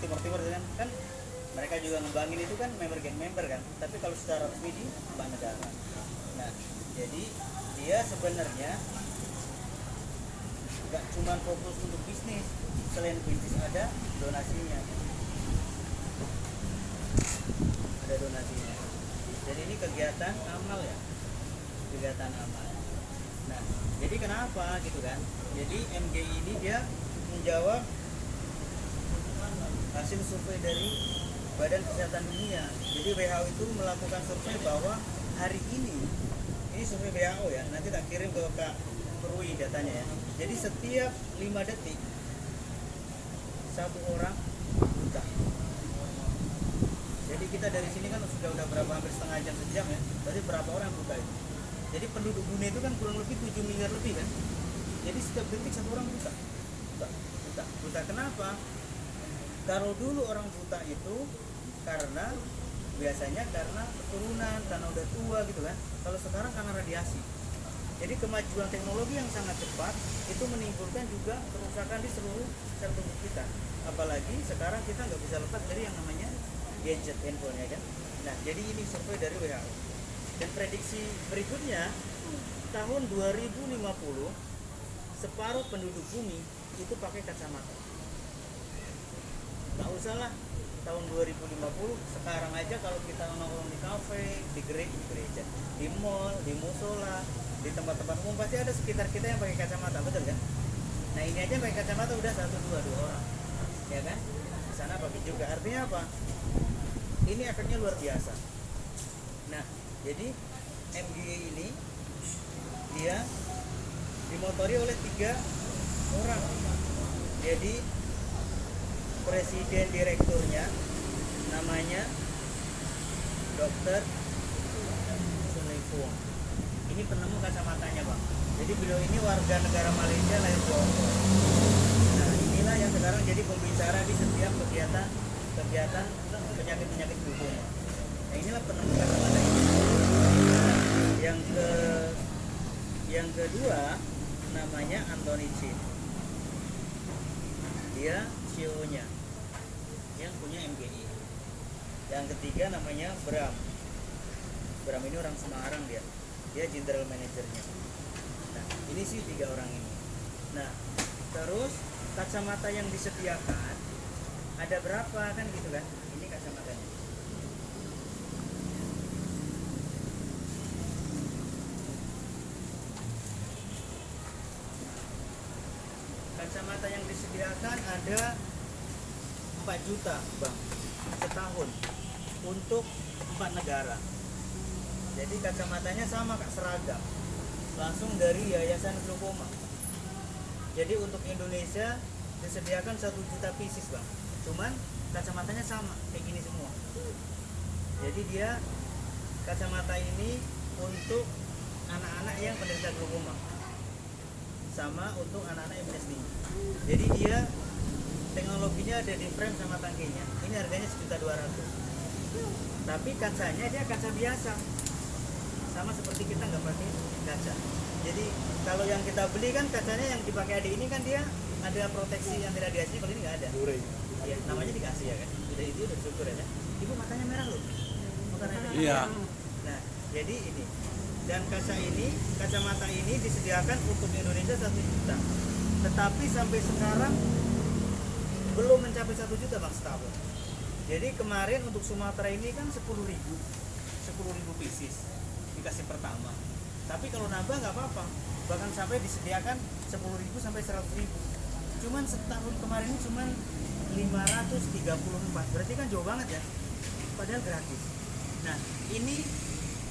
Timur Timur kan mereka juga ngembangin itu kan member kan, tapi kalau secara resmi di bank negara. Nah jadi dia sebenarnya nggak cuma fokus untuk bisnis, selain bisnis ada donasinya, jadi ini kegiatan amal ya, kegiatan amal. Nah jadi kenapa gitu kan, jadi MGI ini dia menjawab hasil survei dari Badan Kesehatan Dunia. Jadi WHO itu melakukan survei bahwa hari ini survei WHO ya, nanti tak kirim ke Kak Perwi datanya ya. Jadi setiap 5 detik satu orang buta. Jadi kita dari sini kan udah berapa, hampir setengah jam, sejam ya, berarti berapa orang yang buta itu. Jadi penduduk dunia itu kan kurang lebih 7 miliar lebih kan. Jadi setiap detik satu orang buta. Buta kenapa? Kalau dulu orang buta itu karena biasanya karena keturunan, karena udah tua gitu kan. Kalau sekarang karena radiasi. Jadi kemajuan teknologi yang sangat cepat itu menimbulkan juga kerusakan di seluruh sel tubuh kita. Apalagi sekarang kita nggak bisa lepas dari yang namanya gadget, handphone ya kan. Nah jadi ini survei dari WHO. Dan prediksi berikutnya tahun 2050 separuh penduduk bumi itu pakai kacamata. Nggak usah lah tahun 2050, sekarang aja kalau kita nongkrong di kafe, di gereja, di mall, di musola, di tempat-tempat umum pasti ada sekitar kita yang pakai kacamata, betul kan? Nah ini aja pakai kacamata udah 1, 2 orang, ya kan? Di sana pakai juga, artinya apa? Ini efeknya luar biasa. Nah jadi MGI ini dia dimotori oleh 3 orang. Jadi presiden direkturnya namanya Dr. Sunifung. Ini penemu kacamatanya bang. Jadi beliau ini warga negara Malaysia lahir di Hong Kong. Nah inilah yang sekarang jadi pembicara di setiap kegiatan penyakit kulit. Nah inilah penemu kacamata ini. Nah, yang kedua namanya Anthony Chin. Dia CEO-nya yang punya MGI. Yang ketiga namanya Bram ini orang Semarang, dia general manajernya. Nah ini sih 3 orang ini. Nah terus kacamata yang disediakan ada berapa kan gitu kan, ini kacamatanya. Kacamata yang disediakan ada 4 juta bang setahun untuk 4 negara. Jadi kacamatanya sama kak, seragam, langsung dari Yayasan Glaucoma. Jadi untuk Indonesia disediakan 1 juta pieces bang, cuman kacamatanya sama kayak gini semua. Jadi dia kacamata ini untuk anak-anak yang penderita glaucoma sama untuk anak-anak yang minus tinggi. Jadi dia teknologinya ada di frame sama tangkinya. Ini harganya 1.200.000. Tapi kacanya dia kaca biasa, sama seperti kita nggak pakai kaca. Jadi kalau yang kita beli kan kacanya yang dipakai adik ini kan dia ada proteksi anti radiasi, kalau ini nggak ada. Ya, namanya dikasih ya kan. Udah itu udah syukur ya kan. Ibu matanya merah loh. Iya. Nah jadi ini. Dan kacamata ini disediakan untuk Indonesia 1 juta. Tetapi sampai sekarang belum mencapai 1 juta bang setahun. Jadi kemarin untuk Sumatera ini kan 10.000 pieces dikasih pertama. Tapi kalau nambah nggak apa-apa, bahkan sampai disediakan 10.000 sampai 100.000. Cuman setahun kemarin ini cuman 534, berarti kan jauh banget ya. Padahal gratis. Nah ini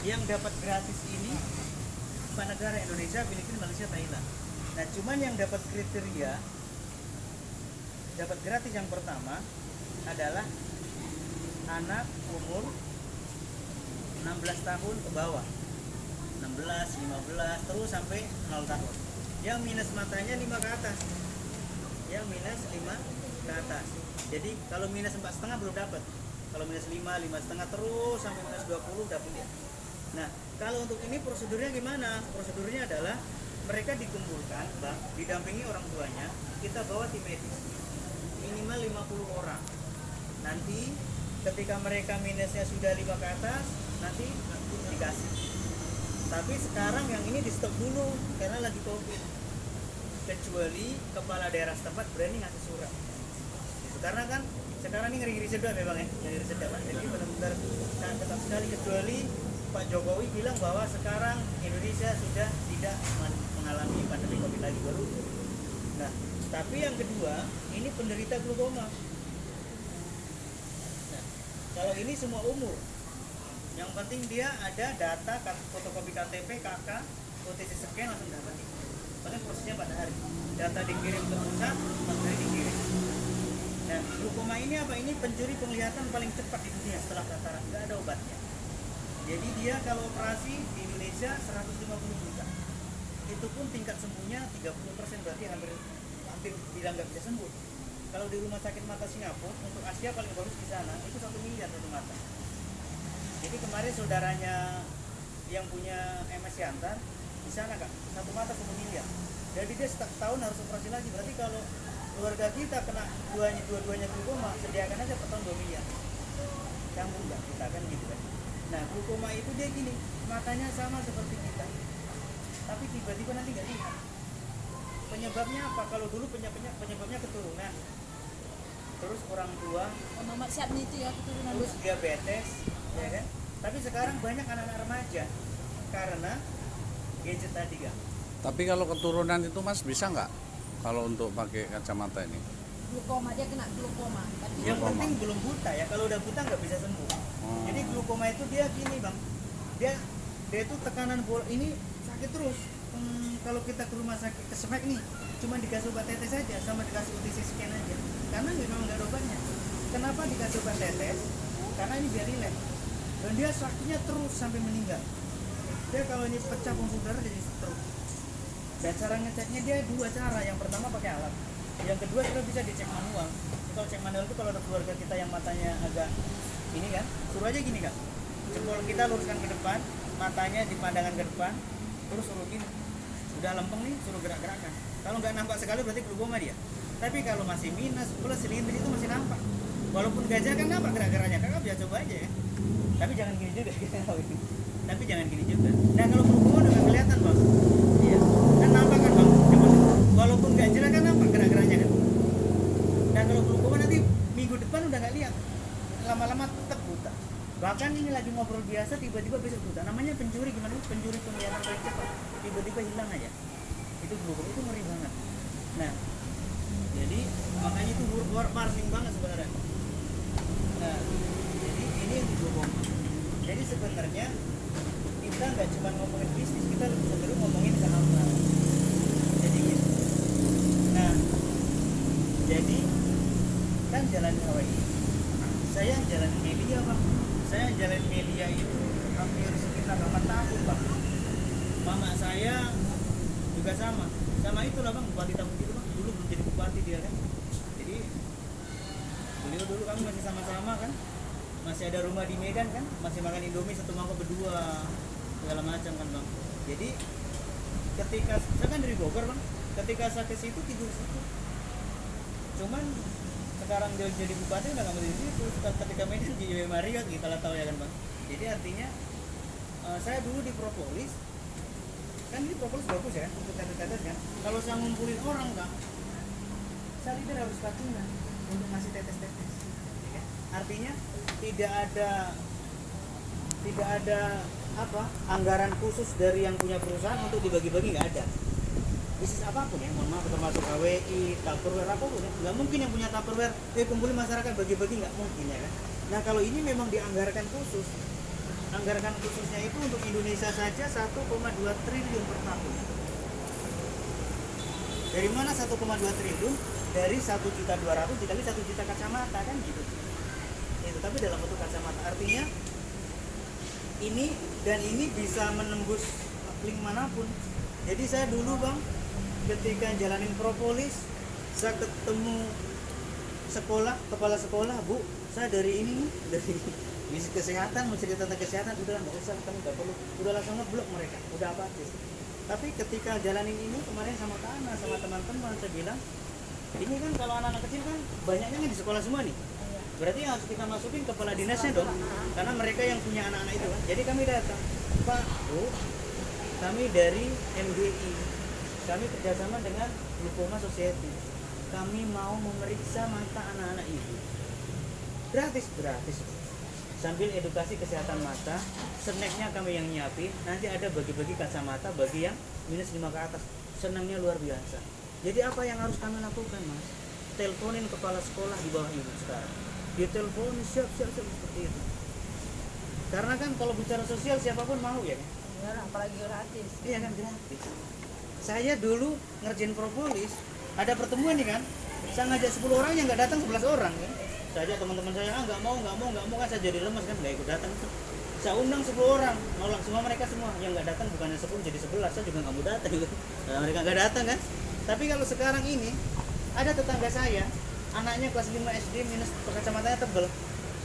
yang dapat gratis ini 4 negara, Indonesia, Filipina, Malaysia, Thailand. Nah cuman yang dapat kriteria dapat gratis yang pertama adalah anak umur 16 tahun ke bawah, 16, 15 terus sampai 0 tahun. Yang minus matanya 5 ke atas. Yang minus 5 ke atas. Jadi kalau minus 4,5 belum dapat. Kalau minus 5, 5,5 terus sampai minus 20 dapat ya. Nah, kalau untuk ini prosedurnya gimana? Prosedurnya adalah mereka dikumpulkan, bang, didampingi orang tuanya, kita bawa tim medis minimal 50 orang. Nanti ketika mereka minusnya sudah 5 ke atas, nanti dikasih. Tapi sekarang yang ini di stop dulu karena lagi COVID. Kecuali kepala daerah setempat berani ngasih surat. Gitu. Karena kan sekarang ini ngeri-ngeri sedap ya Bang ya, ngeri sedap. Jadi benar-benar sangat ketat sekali, kecuali Pak Jokowi bilang bahwa sekarang Indonesia sudah tidak mengalami pandemi COVID lagi baru. Nah, tapi yang kedua, ini penderita glaukoma. Nah, kalau ini semua umur. Yang penting dia ada data fotokopi KTP, KK, OTC scan langsung dapat. Paling prosesnya pada hari. Data dikirim ke pusat, materi dikirim. Nah, glaukoma ini apa? Ini pencuri penglihatan paling cepat di dunia setelah katarak. Nggak ada obatnya. Jadi dia kalau operasi di Indonesia 150 juta. Itu pun tingkat sembuhnya 30%, berarti hampir bilang nggak bisa sembuh. Kalau di rumah sakit mata Singapura untuk Asia paling bagus di sana itu 1 miliar satu mata. Jadi kemarin saudaranya yang punya MS Yantar di sana Kak, satu mata 1 miliar. Jadi dia setiap tahun harus operasi lagi. Berarti kalau keluarga kita kena dua-duanya glaukoma, sediakan aja per tahun 2 miliar. Kamu enggak kita kan gitu kan. Nah, glaukoma itu dia gini, matanya sama seperti kita. Tapi tiba-tiba nanti nggak lihat. Penyebabnya apa? Kalau dulu penyebabnya keturunan. Terus orang tua, Mama siap nih itu ya keturunan. terus diabetes, ya kan? Tapi sekarang banyak anak-anak remaja karena gadget tadi kan. Tapi kalau keturunan itu Mas bisa nggak kalau untuk pakai kacamata ini? Glaukoma, dia kena glaukoma. Tapi Yang Glaukoma. penting belum buta ya. Kalau udah buta nggak bisa sembuh. Jadi glaukoma itu dia gini Bang. Dia itu tekanan bola ini sakit terus. Kalau kita ke rumah sakit ke SMEK nih, cuma dikasih obat tetes saja sama dikasih OTC scan aja. Karena memang nggak ada obatnya. Kenapa dikasih obat tetes? Karena ini biar rileks. Dan dia sakitnya terus sampai meninggal. Dia kalau ini pecah pembuluh darah jadi stroke. Dan cara ngeceknya dia dua cara. Yang pertama pakai alat. Yang kedua kita bisa dicek manual. Kalau cek manual itu kalau ada keluarga kita yang matanya agak ini kan, suruh aja gini kan. Jempol kita luruskan ke depan, matanya dipandangkan ke depan, terus suruh gini. Udah lempeng nih, suruh gerak-gerakan. Kalau nggak nampak sekali berarti glaukoma dia. Tapi kalau masih minus, plus silindris itu masih nampak. Walaupun gajah kan nampak gerak-geraknya, kakak bisa coba aja ya. Tapi jangan gini juga. Tapi jangan gini juga. Nah kalau glaukoma udah nggak kelihatan Bang. Iya. Kan nampak kan Bang. Walaupun nggak jelas kan nampak gerak-geraknya kan. Nah kalau glaukoma nanti minggu depan udah nggak lihat. Lama-lama tetap buta. Bahkan ini lagi ngobrol biasa tiba-tiba besok buta. Namanya pencuri gimana? Pencuri penglihatan paling cepat. Tiba-tiba hilang aja. Itu glaukoma itu ngeri banget. Nah, jadi makanya itu warning banget sebenarnya. Nah, jadi ini yang glaukoma. Jadi sebenarnya kita nggak cuma ngomongin bisnis, kita lebih cenderung ngomongin keamanan. Jadi gitu. Nah, jadi kan jalan Hawaii. Saya jalan media Bang. Saya jalan media itu hampir sekitar 8 tahun Bang. Mama saya juga sama itulah Bang, bupati Tambun itu Bang. Dulu belum jadi bupati dia kan. Jadi beliau dulu kami masih sama-sama kan. Masih ada rumah di Medan kan, masih makan Indomie satu mangkok berdua segala macam kan Bang. Jadi ketika saya kan dari Bogor Bang, ketika saya ke situ tidur situ. Cuman sekarang dia jadi bupati udah nggak mau di situ. Ketika Medan di Maria kita lah tahu ya kan Bang. Jadi artinya saya dulu di Propolis kan, ini Propolis bagus ya untuk tetes-tetes kan. Kalau saya ngumpulin orang Bang, saya leader harus patungan untuk ngasih tetes-tetes. Ya kan? Artinya tidak ada apa anggaran khusus dari yang punya perusahaan untuk dibagi-bagi, nggak ada. Bisnis apapun ya, mohon maaf, termasuk AWI, Tupperware apapun ya, nggak mungkin yang punya Tupperware kumpulin masyarakat bagi-bagi, nggak mungkin ya kan. Nah kalau ini memang dianggarkan khusus, anggaran khususnya itu untuk Indonesia saja 1,2 triliun per tahun. Dari mana 1,2 triliun? Dari 1.200.000 dikali 1 juta kacamata kan gitu. Itu tapi dalam bentuk kacamata, artinya ini dan ini bisa menembus link manapun. Jadi saya dulu Bang, ketika jalanin Propolis, saya ketemu sekolah, kepala sekolah, Bu, saya dari ini, dari misi kesehatan, mau cerita tentang kesehatan, udah nggak usah, kamu nggak perlu, udah langsung ngeblok mereka, udah apatis. Tapi ketika jalanin ini kemarin sama Kana, sama teman-teman, saya bilang, ini kan kalau anak-anak kecil kan banyaknya di sekolah semua nih. Berarti yang harus kita masukin kepala dinasnya dong, karena mereka yang punya anak-anak itu kan. Jadi kami datang, Pak, Bu, kami dari MGI, kami kerjasama dengan Glaucoma Society, kami mau memeriksa mata anak-anak ibu, gratis. Sambil edukasi kesehatan mata, snacknya kami yang nyiapin. Nanti ada bagi-bagi kacamata bagi yang -5 ke atas. Senangnya luar biasa. Jadi apa yang harus kami lakukan, Mas? Teleponin kepala sekolah di bawah ibu sekarang. Dia telepon siap seperti itu. Karena kan kalau bicara sosial siapapun mau ya kan? Ya, apalagi gratis. Iya kan, gratis. Saya dulu ngerjain propolis, ada pertemuan nih kan. Saya ngajak 10 orang yang nggak datang 11 orang kan. Saya ajak teman-teman saya, nggak mau kan, saya jadi lemas kan, nggak ikut datang. Saya undang 10 orang, nolak semua mereka semua. Yang nggak datang bukannya 10 jadi 11, saya juga nggak mau datang gitu. Nah, mereka nggak datang kan. Tapi kalau sekarang ini ada tetangga saya, anaknya kelas 5 SD minus kacamatanya tebel.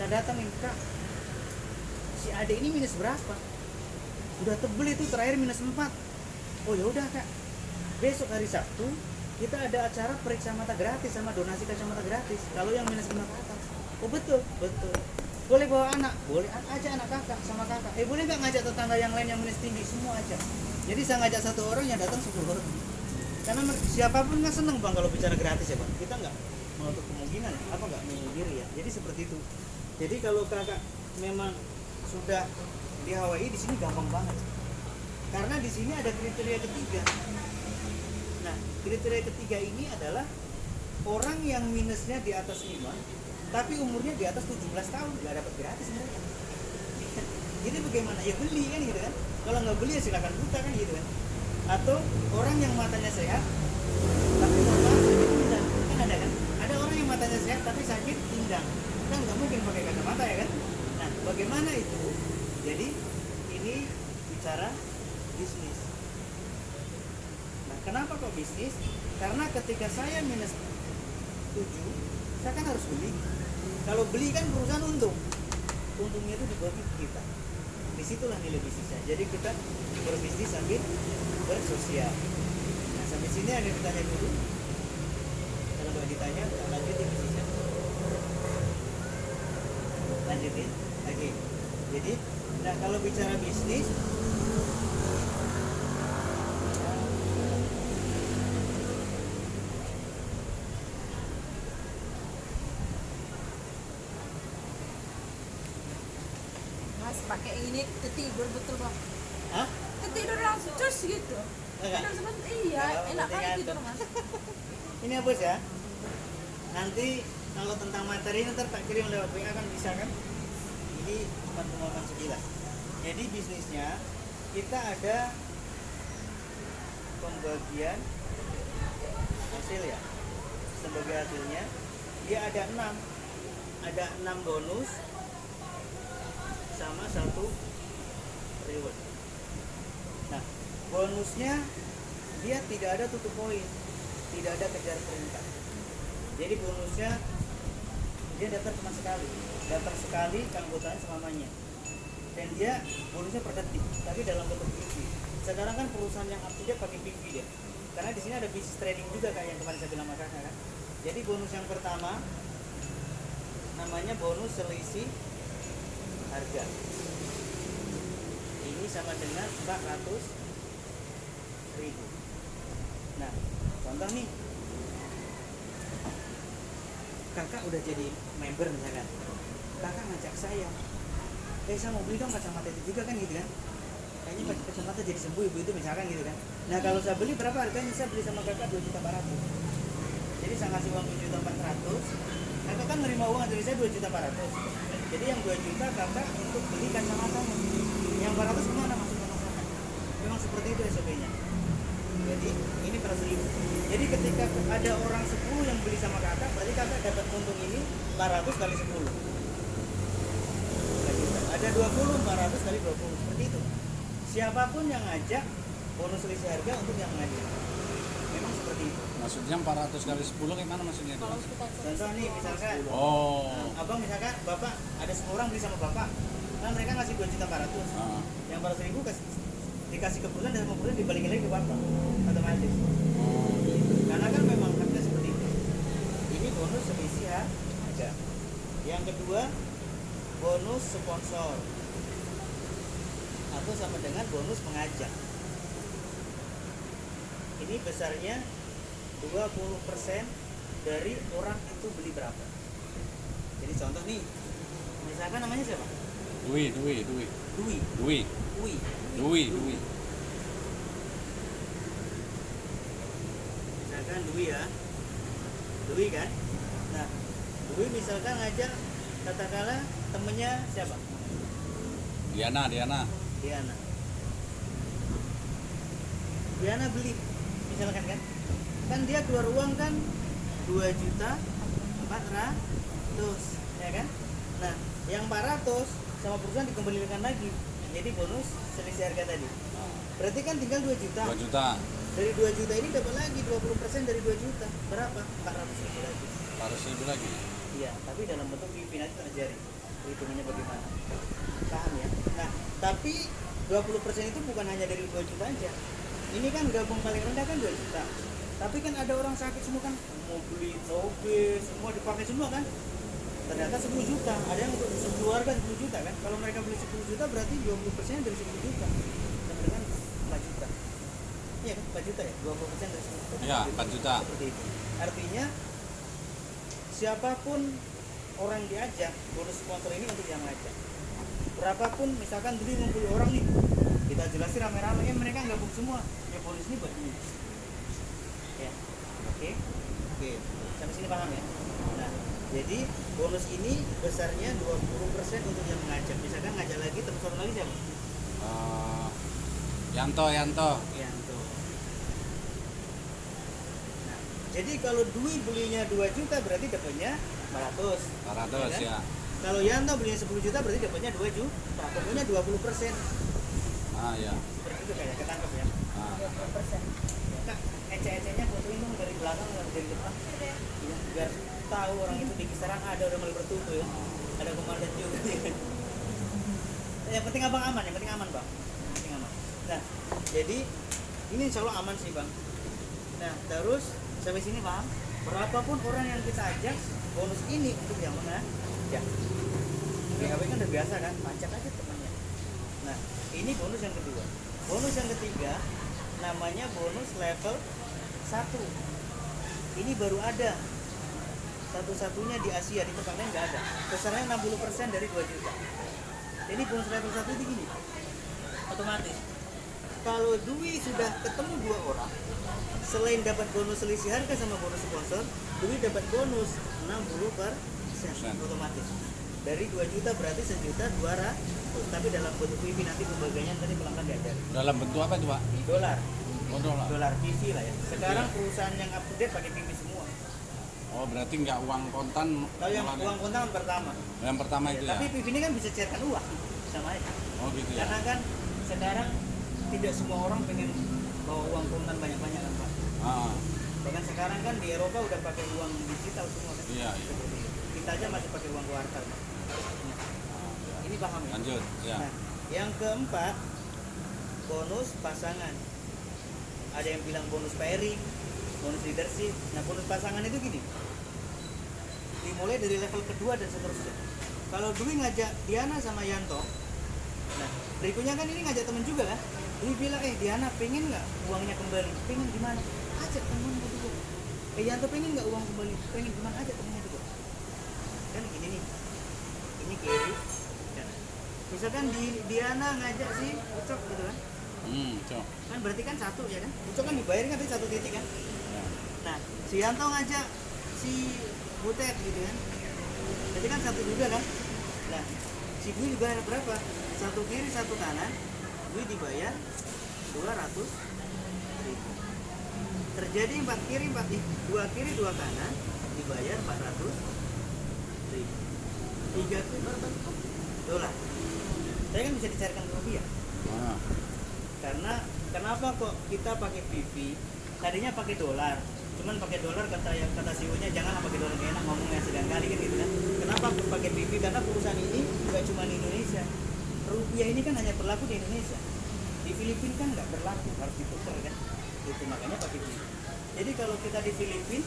Saya datangin, Kak, si adik ini minus berapa? Udah tebel itu, terakhir -4. Oh ya udah Kak, besok hari Sabtu kita ada acara periksa mata gratis sama donasi kacamata gratis kalau yang -5 ke atas. Oh betul. Boleh bawa anak? Boleh, aja anak kakak sama kakak. Boleh nggak ngajak tetangga yang lain yang minus tinggi? Semua aja. Jadi saya ngajak 1 orang yang datang 10 orang. Karena siapapun kan seneng Bang kalau bicara gratis ya Bang. Kita nggak menutup kemungkinan, nggak menyindir ya. Jadi seperti itu. Jadi kalau kakak memang sudah di Hawaii, di sini gampang banget. Karena di sini ada kriteria ketiga. Nah, kriteria ketiga ini adalah orang yang minusnya di atas 5, tapi umurnya di atas 17 tahun, nggak dapat gratis mereka. Jadi bagaimana? Ya beli kan gitu kan. Kalau nggak beli ya silakan buta kan gitu kan. Atau orang yang matanya sehat, tapi mohon sakit pindang. Kan ada kan? Ada orang yang matanya sehat tapi sakit pindang. Kan nggak mungkin pakai kacamata ya kan? Nah, bagaimana itu? Jadi ini bicara bisnis. Nah, kenapa kok bisnis? Karena ketika saya -7, saya kan harus beli. Kalau beli kan perusahaan untung. Untungnya itu dibagi ke kita. Disitulah nilai bisnisnya. Jadi kita berbisnis sambil bersosial. Nah, sampai sini ada ditanya dulu. Kalau nggak ditanya, lanjutin bisnisnya. Lanjutin. Oke. Jadi, nah kalau bicara bisnis, Mas pakai ini ketidur betul Bang. hah? Ketidur langsung cus gitu. Enggak. Tidur sebentar, iya, Enggak, enak penting banget kan. tidur Mas. Ini apa ya? Nanti kalau tentang materi ntar tak kirim lewat WA kan bisa kan? Ini cuma pengumuman sekilas. Jadi bisnisnya kita ada pembagian hasil ya. Sebagai hasilnya dia ada 6 bonus sama 1 reward. Nah, bonusnya dia tidak ada tutup poin, tidak ada kejar perintah. Jadi bonusnya dia daftar cuma sekali keanggotaan selamanya. Dan dia bonusnya per detik, tapi dalam bentuk PV. Sekarang kan perusahaan yang up to date pakai PV dia. Karena di sini ada business trading juga kayak yang kemarin saya bilang makanya kan. Jadi bonus yang pertama namanya bonus selisih harga. Ini sama dengan 400.000. Nah, contoh nih, kakak udah jadi member misalkan, kakak ngajak saya mau beli dong kacamata itu juga kan gitu kan, kayaknya pakai kacamata jadi sembuh ibu itu misalkan gitu kan. Nah kalau saya beli berapa harganya? Saya beli sama kakak 2.400.000. Jadi saya ngasih uang 7.400.000, kakak kan nerima uang dari saya 2.400.000. Jadi yang 2 juta kakak untuk beli kacamatanya, yang 400 kemana masuk ke masyarakat. Memang seperti itu SOP-nya. Jadi ini per 1.000. Jadi ketika ada orang 10 yang beli sama kakak, berarti kakak dapat untung ini 400 kali 10. Ada 20, 400 kali 20, seperti itu. Siapapun yang ngajak, bonus selisih harga untuk yang ngajak. Memang seperti itu. Maksudnya 400 kali 10 gimana maksudnya itu? Kalau Mas? kita Contoh nih, misalkan Oh. abang misalkan bapak ada 10 orang beli sama bapak, kan mereka ngasih 2.400.000. Ah. Yang 400.000 dikasih ke perusahaan dan sama perusahaan dibalikin lagi ke bapak otomatis. Karena kan memang harga seperti itu. Ini bonus selisih harga. Yang Yang kedua, bonus sponsor atau sama dengan bonus pengajak. Ini besarnya 20% dari orang itu beli berapa. Jadi contoh nih, misalkan namanya siapa? Dwi. Dwi. Misalkan Dwi ya. Dwi kan? Nah, Dwi misalkan ngajak katakanlah temennya siapa? Diana. Diana beli misalkan kan dia keluar uang kan 2.400.000 ya kan. Nah yang 400 sama perusahaan dikembalikan lagi jadi bonus selisih harga tadi, berarti kan tinggal 2 juta. 2 juta. Dari 2 juta ini dapat lagi 20% dari 2 juta berapa? 400.000 lagi. 400.000 lagi. Iya, tapi dalam bentuk PV nanti terjadi hitungannya bagaimana, paham ya. Nah tapi 20% itu bukan hanya dari 2 juta aja. Ini kan gabung paling rendah kan 2 juta. Tapi kan ada orang sakit semua kan mau beli tobe semua dipakai semua kan. Ternyata 10 juta. Ada yang untuk sekeluarga 10 juta kan. Kalau mereka beli 10 juta berarti 20% dari 10 juta. Sama dengan 4 juta. Iya kan 4 juta ya. 20% dari 10 juta. Iya, 4 juta. Seperti itu. Artinya siapapun orang diajak bonus sponsor ini untuk yang ngajak. Berapapun misalkan beli ngumpul orang nih, kita jelasin rame-rame mereka gabung semua ya bonus ini buat ini ya. Oke sampai sini paham ya. Nah jadi bonus ini besarnya 20% untuk yang mengajak. Misalkan ngajak lagi terus orang lagi siapa? Yanto. Nah, jadi kalau Dwi belinya 2 juta berarti dapatnya 400 ya. Kalau Yanto belinya 10 juta berarti dapatnya 2 juta. Pokoknya 20%. Ya. Seperti itu kayak ketangkep ya. 20%. Kak, ece-ecenya fotoin dong dari belakang atau dari depan. Ya, biar tahu orang itu di kisaran ada udah mulai bertutu ya. Ada komandan juga. Yang penting abang aman, bang. Penting aman. Nah, jadi ini insya Allah aman sih bang. Nah, terus sampai sini paham? Berapapun orang yang kita ajak, bonus ini untuk yang mana? Ya. BHW kan udah biasa kan, pajak aja temannya. Nah, ini bonus yang kedua. Bonus yang ketiga namanya bonus level 1. Ini baru ada. Satu-satunya di Asia, di tempat lain nggak ada. Besarnya 60% dari 2 juta. Jadi bonus level 1 itu gini. Otomatis. Kalau Dwi sudah ketemu 2 orang, selain dapat bonus selisih harga sama bonus sponsor, Dwi dapat bonus 60% otomatis. Dari 2 juta berarti 1.200.000. Tapi dalam bentuk PV nanti pembagiannya tadi pelanggan diajari. Dalam bentuk apa itu, Pak? Dolar. Dolar. Dolar PV lah ya. Sekarang perusahaan yang up to date pakai PV semua. Oh, berarti nggak uang kontan. Kalau yang uang kontan pertama. Yang pertama itu ya. Tapi PV ini kan bisa cairkan uang sama aja. Oh, gitu ya. Karena kan sekarang tidak semua orang pengen bawa uang kontan banyak-banyak kan, Pak. Bahkan sekarang kan di Eropa udah pakai uang digital semua kan. Iya. Kita aja masih pakai uang kuartal. Ini paham ya? Lanjut, ya. Nah, yang keempat, bonus pasangan. Ada yang bilang bonus pairing, bonus leadership. Nah, bonus pasangan itu gini. Dimulai dari level kedua dan seterusnya. Kalau Dwi ngajak Diana sama Yanto, nah, berikutnya kan ini ngajak temen juga kan? Dwi bilang, Diana pengen nggak uangnya kembali? Pengen gimana? Ajak temennya juga. Yanto pengen nggak uang kembali? Pengen gimana? Ajak temennya juga. Kan gini nih, ini kiri. Misalkan Diana ngajak si Ucok gitu kan, Cok. kan berarti kan satu ya kan, Ucok kan dibayarin kan satu titik kan. Ya. Nah si Yanto ngajak si Butet gitu kan, berarti kan satu juga kan. Nah si Dwi juga ada berapa? Satu kiri satu kanan, Dwi dibayar 200.000. Terjadi 4 kiri 4 2 kiri 2 kanan dibayar 400.000. 3 kiri berbentuk dolar. Saya kan bisa dicarikan ke rupiah. Karena kenapa kok kita pakai PV? Tadinya pakai dolar, cuman pakai dolar kata CEO-nya jangan pakai dolar, enak ngomongnya sedang kali kan gitu kan. Kenapa pakai PV? Karena perusahaan ini nggak cuma di Indonesia. Rupiah ini kan hanya berlaku di Indonesia. Di Filipina kan nggak berlaku, harus ditukar kan. Itu makanya pakai PV. Jadi kalau kita di Filipina,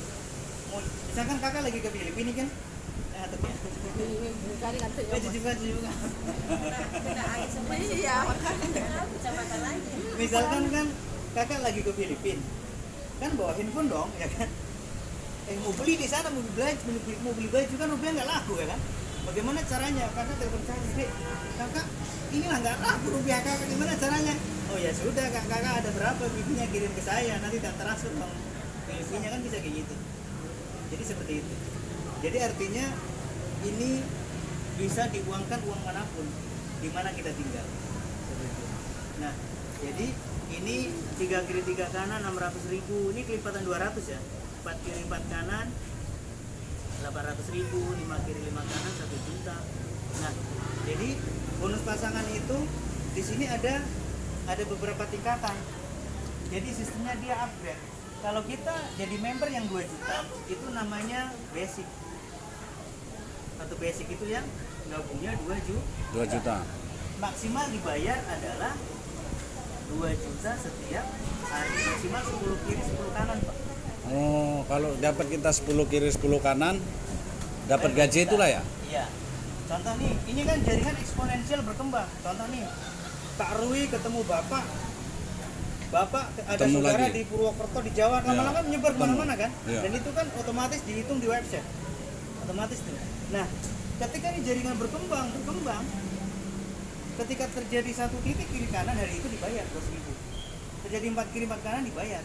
misalkan kakak lagi ke Filipina kan, Kali kan tuh. cuci juga. Iya, makanya. Misalkan kan kakak lagi ke Filipina, kan bawa handphone dong, ya kan? Mau beli di sana, mau beli baju kan rupiah nggak laku ya kan? Bagaimana caranya? Kakak telepon saya, Dek, kakak inilah nggak laku rupiah kakak, gimana caranya? Oh ya sudah, kakak ada berapa bibinya kirim ke saya, nanti tak transfer dong. Bibinya kan bisa kayak gitu. Jadi seperti itu. Jadi artinya ini bisa diuangkan uang manapun, di mana kita tinggal. Seperti itu. Nah, jadi ini 3 kiri 3 kanan 600.000, ini kelipatan 200 ya. 4 kiri 4 kanan 800.000, 5 kiri 5 kanan 1 juta. Nah, jadi bonus pasangan itu di sini ada beberapa tingkatan. Jadi sistemnya dia upgrade. Kalau kita jadi member yang 2 juta, itu namanya basic. Satu basic itu yang gabungnya 2 juta. Maksimal dibayar adalah 2 juta setiap hari, maksimal 10 kiri 10 kanan, Pak. Oh, kalau dapat kita 10 kiri 10 kanan dapat gaji itulah ya? Iya. Contoh nih, ini kan jaringan eksponensial berkembang. Contoh nih, Kak Rui ketemu Bapak ada Ketemu saudara lagi di Purwokerto di Jawa, lama-lama kan menyebar kemana-mana kan? Iya. Dan itu kan otomatis dihitung di website. Otomatis tuh. Nah, ketika ini jaringan berkembang, ketika terjadi satu titik kiri kanan, hari itu dibayar 200.000. Terjadi 4 kiri 4 kanan dibayar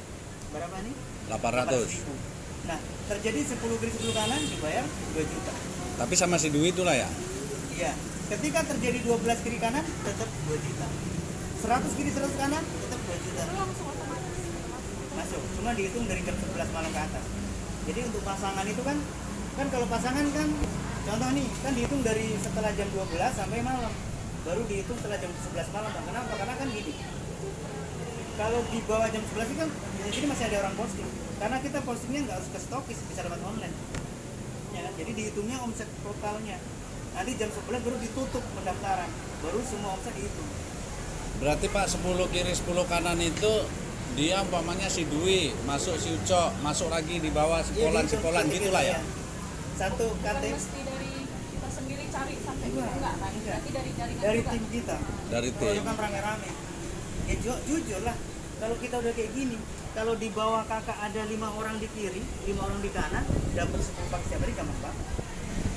berapa nih? 800. Nah, terjadi 10 kiri 10 kanan dibayar 2 juta. Tapi sama si duit itulah ya? Iya. Ketika terjadi 12 kiri kanan tetap 2 juta. 100 kiri 100 kanan tetap 2 juta. Masuk. Cuma dihitung dari jam 11 malam ke atas. Jadi untuk pasangan itu kan kalau pasangan kan contoh nih kan dihitung dari setelah jam 12 sampai malam. Baru dihitung setelah jam 11 malam. Kenapa? Karena kan gini. Kalau di bawah jam 11 itu kan jadi masih ada orang posting. Karena kita postingnya nggak harus ke stokis, bisa dapat online. Ya kan? Jadi dihitungnya omset totalnya. Nanti jam 11 baru ditutup pendaftaran. Baru semua omset dihitung. Berarti Pak 10 kiri 10 kanan itu dia umpamanya si Dwi, masuk si Ucok, masuk lagi di bawah sekolah gitulah ya. Satu KTP Mesti dari kita sendiri cari sampai enggak kan? Berarti dari jaringan dari juga. tim kita. Dari Kalau tim. kan rame-rame. Ya jujur lah. Kalau kita udah kayak gini, kalau di bawah kakak ada 5 orang di kiri, 5 orang di kanan, dapat 10 paket setiap hari gampang banget.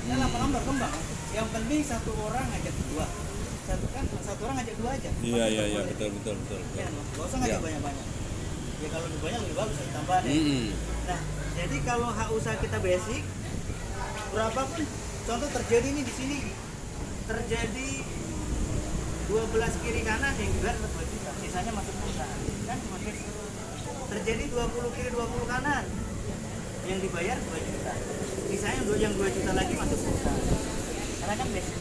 Kan lama-lama berkembang. Yang penting satu orang ngajak dua. Satu orang ngajak dua aja. Iya, betul. Ya, nggak usah ngajak Iya. banyak-banyak. Ya kalau lebih banyak lebih bagus tambahan ya. Nah, jadi kalau hak usaha kita basic, berapapun contoh terjadi nih di sini terjadi 12 kiri kanan yang juga dapat 2 juta, sisanya masuk perusahaan. Kan cuma basic. Terjadi 20 kiri 20 kanan yang dibayar 2 juta. Sisanya yang 2 juta lagi masuk perusahaan. Karena kan basic.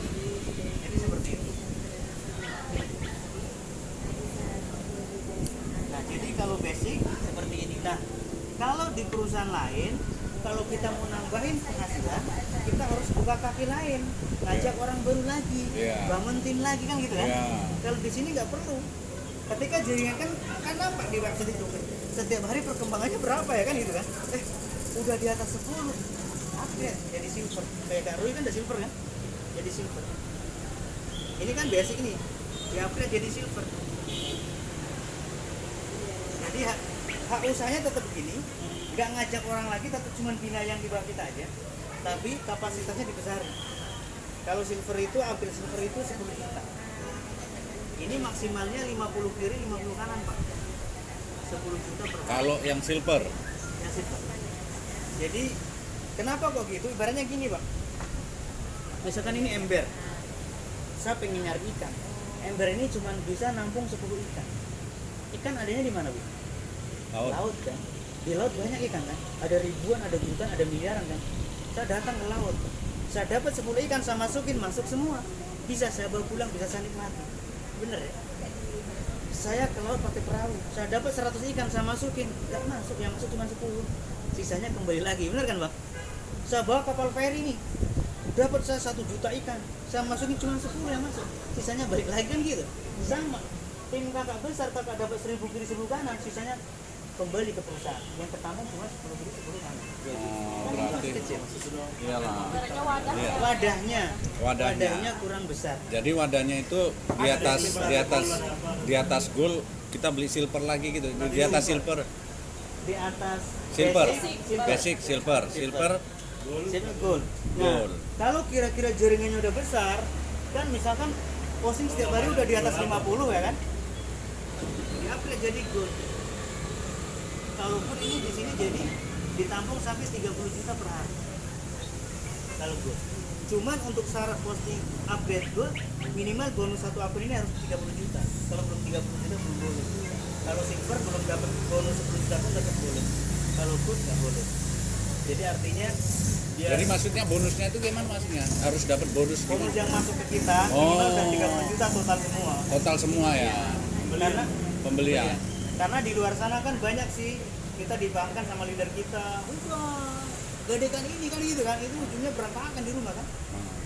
Jadi seperti itu. Nah, jadi kalau basic seperti ini. Nah, kalau di perusahaan lain, kalau kita mau nambahin penghasilan, kita harus buka kaki lain, ngajak orang baru lagi, Iya. bangun tim lagi kan gitu kan. Iya. Kalau di sini nggak perlu. Ketika jaringan kan nampak di website itu, setiap hari perkembangannya berapa ya kan gitu kan. Udah di atas 10, upgrade jadi silver. Kayak Kak Rui kan udah silver kan, jadi silver. Ini kan basic nih, di upgrade jadi silver. Jadi hak usahanya tetap begini, nggak ngajak orang lagi, tetap cuma bina yang di bawah kita aja, tapi kapasitasnya dibesarin. Kalau silver itu, upgrade silver itu 10 juta. Ini maksimalnya 50 kiri 50 kanan Pak, 10 juta per hari. Kalau yang silver, Yang silver. Jadi kenapa kok gitu? Ibaratnya gini Pak, misalkan ini ember, saya pengen nyari ikan, ember ini cuma bisa nampung 10 ikan. Ikan adanya di mana Bu? Laut kan. Di laut banyak ikan kan, ada ribuan, ada jutaan, ada miliaran kan. Saya datang ke laut, saya dapat 10 ikan, saya masukin, masuk semua, bisa saya bawa pulang, bisa saya nikmati. Bener ya? Saya ke laut pakai perahu, saya dapat 100 ikan, saya masukin, nggak masuk, yang masuk cuma 10, sisanya kembali lagi. Bener kan Bang? Saya bawa kapal feri nih, dapat saya 1 juta ikan, saya masukin cuma 10 yang masuk, sisanya balik lagi kan gitu. Sama tim kakak besar, kakak dapat 1000 kiri 1000 kanan, sisanya kembali ke perusahaan. Yang ketampung cuma 10 kan. Oh, Kan berarti masih kecil. iyalah. Ibaratnya wadah Iya. ya. Wadahnya, Wadahnya. kurang besar. Jadi wadahnya itu di atas gold kita beli silver lagi gitu. Di atas silver, Di atas silver, basic silver. silver gold. Nah, Gold. kalau kira-kira jaringannya udah besar, kan misalkan posting setiap hari udah di atas 50 ya kan? Di-upgrade jadi gold. Kalaupun ini di sini jadi ditampung sampai 30 juta per hari. Kalau gold. Cuman untuk syarat posting upgrade gold, minimal bonus satu akun ini harus 30 juta. Kalau belum 30 juta belum boleh. Kalau silver belum dapat bonus 10 juta pun dapat bonus. Kalau gold nggak boleh. Jadi artinya dia Jadi maksudnya bonusnya itu gimana maksudnya? Harus dapat bonus bonus gimana? yang masuk ke kita minimal Oh. kan 30 juta total semua. Total semua ya. Karena Pembelian. karena di luar sana kan banyak sih kita dibangkan sama leader kita. Wah, gadekan ini kan gitu kan, itu ujungnya berantakan di rumah kan.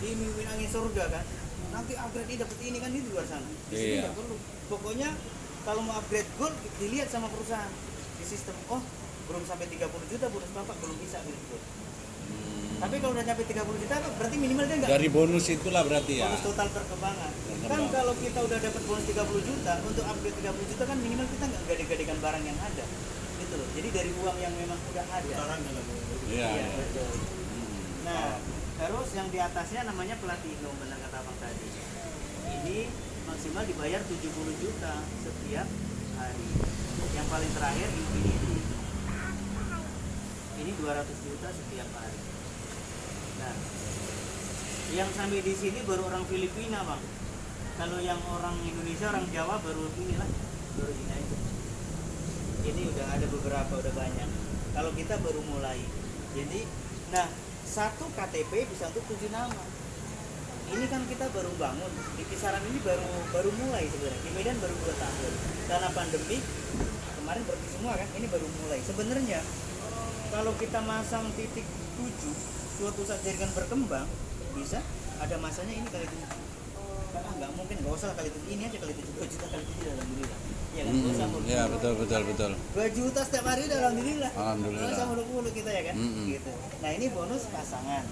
Diiming angin surga kan. Nanti upgrade ini dapat ini kan di luar sana. Di sini Iya. nggak perlu. Pokoknya kalau mau upgrade gold dilihat sama perusahaan di sistem. Oh, belum sampai 30 juta bonus Bapak belum bisa upgrade gold. Tapi kalau udah sampai 30 juta berarti minimal dia enggak Dari bonus itulah berarti ya. bonus total perkembangan. Kan Perkembangan. kalau kita udah dapat bonus 30 juta, untuk upgrade 30 juta kan minimal kita nggak gade-gadekan barang yang ada. Gitu loh. Jadi dari uang yang memang udah ada. Iya. Iya, betul. Nah, terus yang di atasnya namanya platinum, benar kata Abang tadi. Ini maksimal dibayar 70 juta setiap hari. Yang paling terakhir infinity. Ini 200 juta setiap hari. Nah, yang sampai di sini baru orang Filipina, Bang. Kalau yang orang Indonesia, orang Jawa baru inilah, baru ini aja. Ini udah ada beberapa, udah banyak. Kalau kita baru mulai. Jadi, nah, satu KTP bisa untuk 7 nama. Ini kan kita baru bangun. Di kisaran ini baru mulai sebenarnya. Di Medan baru 2 tahun. Karena pandemi kemarin berhenti semua kan. Ini baru mulai. Sebenarnya kalau kita masang titik 7, suatu saat jaringan berkembang bisa ada masanya ini kali 7. Karena nggak mungkin, nggak usah kali 7, ini aja kali 7, 2 juta kali 7 alhamdulillah. Iya kan? Nggak usah muluk. Ya betul. 2 juta setiap hari udah alhamdulillah. Alhamdulillah. Nggak usah muluk-muluk kita ya kan. Gitu. Nah ini bonus pasangan.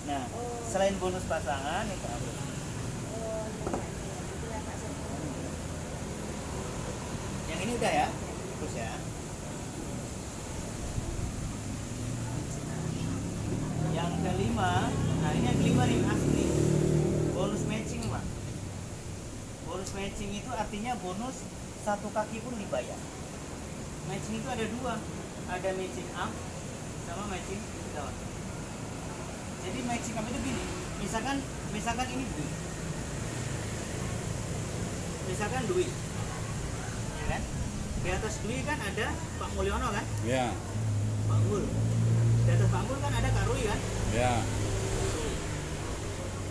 Nah selain bonus pasangan itu apa? Yang ini udah ya, terus ya. Yang kelima, nah ini yang kelima nih asli. Bonus matching, Pak. Bonus matching itu artinya bonus satu kaki pun dibayar. Matching itu ada dua, ada matching up sama matching down. Jadi matching up itu gini, misalkan ini duit, misalkan duit, ya kan? Di atas duit kan ada Pak Mulyono kan, Ya. Pak Mul. Di atas Pak Mul kan ada Kak Rui kan. Ya.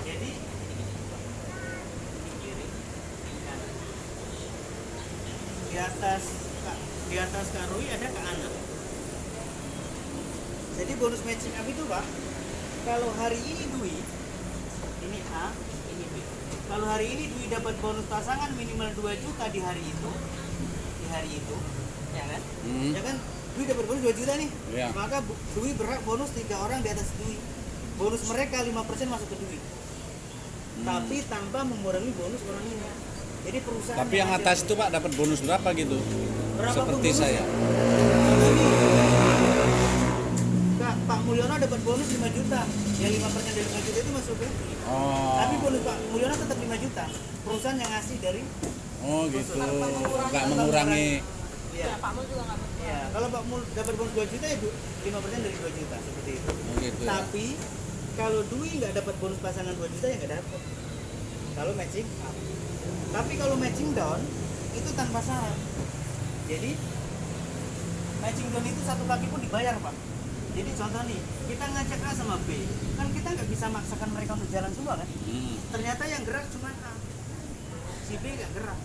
Jadi ini kiri, ini kanan. Di atas Kak Rui ada Kak Ana. Jadi bonus matching up itu Pak, kalau hari ini Dwi, ini A, ini B. Kalau hari ini Dwi dapat bonus pasangan minimal 2 juta di hari itu, ya kan? Ya kan? Dwi dapat bonus 2 juta nih. Ya. Maka Dwi berhak bonus 3 orang di atas Dwi. Bonus mereka 5% masuk ke Dwi. Tapi tanpa mengurangi bonus orang ini. Jadi perusahaan Tapi yang atas itu Pak dapat bonus berapa gitu? Berapapun Seperti bonus. saya. Kak, Pak Mulyono dapat bonus 5 juta. Yang 5% dari 5 juta itu masuk ke Dwi. Oh. Tapi bonus Pak Mulyono tetap 5 juta. Perusahaan yang ngasih dari Oh gitu. Tanpa mengurangi. Nggak mengurangi. ya. Ya, Pak Mul juga nggak berkurang. Ya, kalau Pak Mul dapat bonus 2 juta ya 5% dari 2 juta seperti itu. Oh, gitu ya. Tapi kalau Dwi nggak dapat bonus pasangan 2 juta ya nggak dapat. Kalau matching up. Tapi kalau matching down itu tanpa syarat. Jadi matching down itu satu kaki pun dibayar Pak. Jadi contoh nih, kita ngajak A sama B, kan kita nggak bisa maksakan mereka untuk jalan semua kan? Ternyata yang gerak cuma A, si B nggak gerak.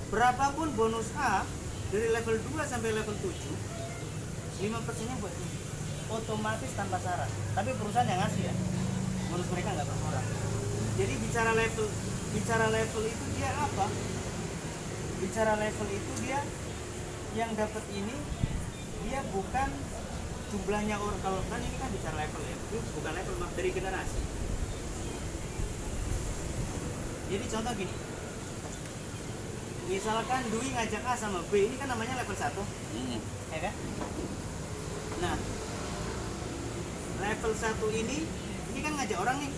Berapapun bonus A dari level 2 sampai level 7, 5%-nya buat ini. Otomatis tanpa syarat. Tapi perusahaan yang ngasih ya, bonus mereka nggak berkurang. Jadi bicara level itu dia apa? Bicara level itu dia yang dapat ini dia bukan jumlahnya orang, kalau kan ini kan bicara level ya, itu bukan level, maaf, dari generasi. Jadi contoh gini, misalkan Dwi ngajak A sama B, ini kan namanya level 1, ya kan? Nah, level 1 ini kan ngajak orang nih.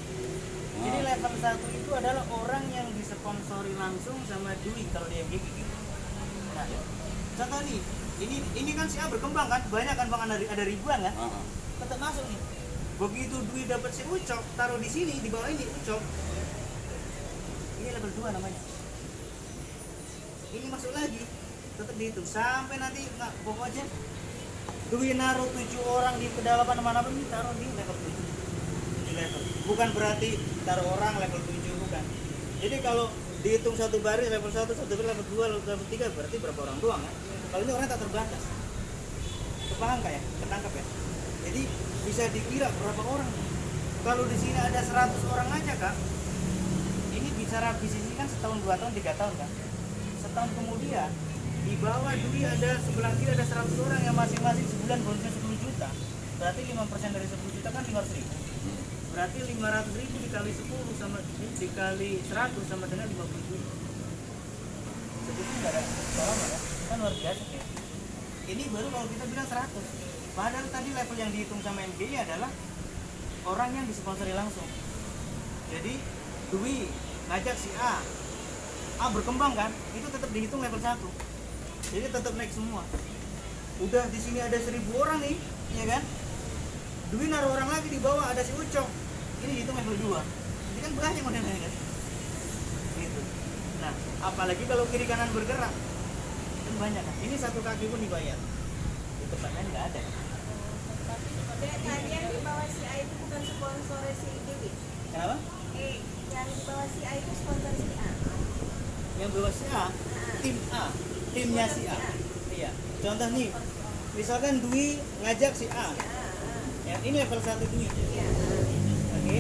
Jadi level 1 itu adalah orang yang disponsori langsung sama Dwi kalau di MGG gitu. Nah, contoh nih, ini kan si A berkembang kan, banyak kan bang, ada ribuan kan, tetap masuk nih. Begitu Dwi dapat si Ucok, taruh di sini, di bawah ini Ucok, ini level 2 namanya. Ini masuk lagi, tetap dihitung sampai nanti, nggak, pokoknya Dwi naruh 7 orang di kedalaman mana-mana, ini taruh di level 7 level. Bukan berarti taruh orang level 7, bukan. Jadi kalau dihitung satu baris level 1, satu baris level 2, level 3, berarti berapa orang doang kan? Kalau ini orangnya tak terbatas. Kepaham kah ya? Ketangkap ya? Jadi bisa dikira berapa orang. Kalau di sini ada 100 orang aja kak, ini bicara bisnis ini kan setahun, 2 tahun, 3 tahun kan. Setahun kemudian di bawah Dwi ada, sebelah kiri ada 100 orang yang masing-masing sebulan bonusnya 10 juta. Berarti 5% dari 10 juta kan 500 ribu. Berarti 500 ribu dikali 10 sama dikali 100 sama dengan 50 juta. Sebetulnya nggak ada salah ya, kan luar biasa ya. Ini baru kalau kita bilang 100. Padahal tadi level yang dihitung sama MGI adalah orang yang disponsori langsung. Jadi Dwi ngajak si A berkembang kan, itu tetap dihitung level 1. Jadi tetap naik semua. Udah di sini ada 1000 orang nih, ya kan? Dwi naruh orang lagi di bawah, ada si Ucok, ini hitung level 2. Ini kan banyak modelnya kan? Gitu. Nah, apalagi kalau kiri kanan bergerak, kan banyak kan? Ini satu kaki pun dibayar. Di tempat lain nggak ada. Tadi yang di bawah si A itu bukan sponsor si Dewi. Kenapa? Yang di bawah si A itu sponsor si A. Yang bawah si A, tim A, timnya si A. Iya. Contoh nih, misalkan Dwi ngajak si A. Ya, ini level 1 Dwi. Iya. Oke.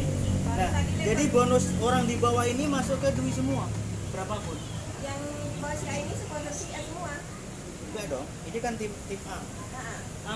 Nah, jadi bonus orang di bawah ini masuk ke Dwi semua, berapapun. Yang di bawah si A ini sponsor si A semua. Enggak dong, ini kan tim A. Nah,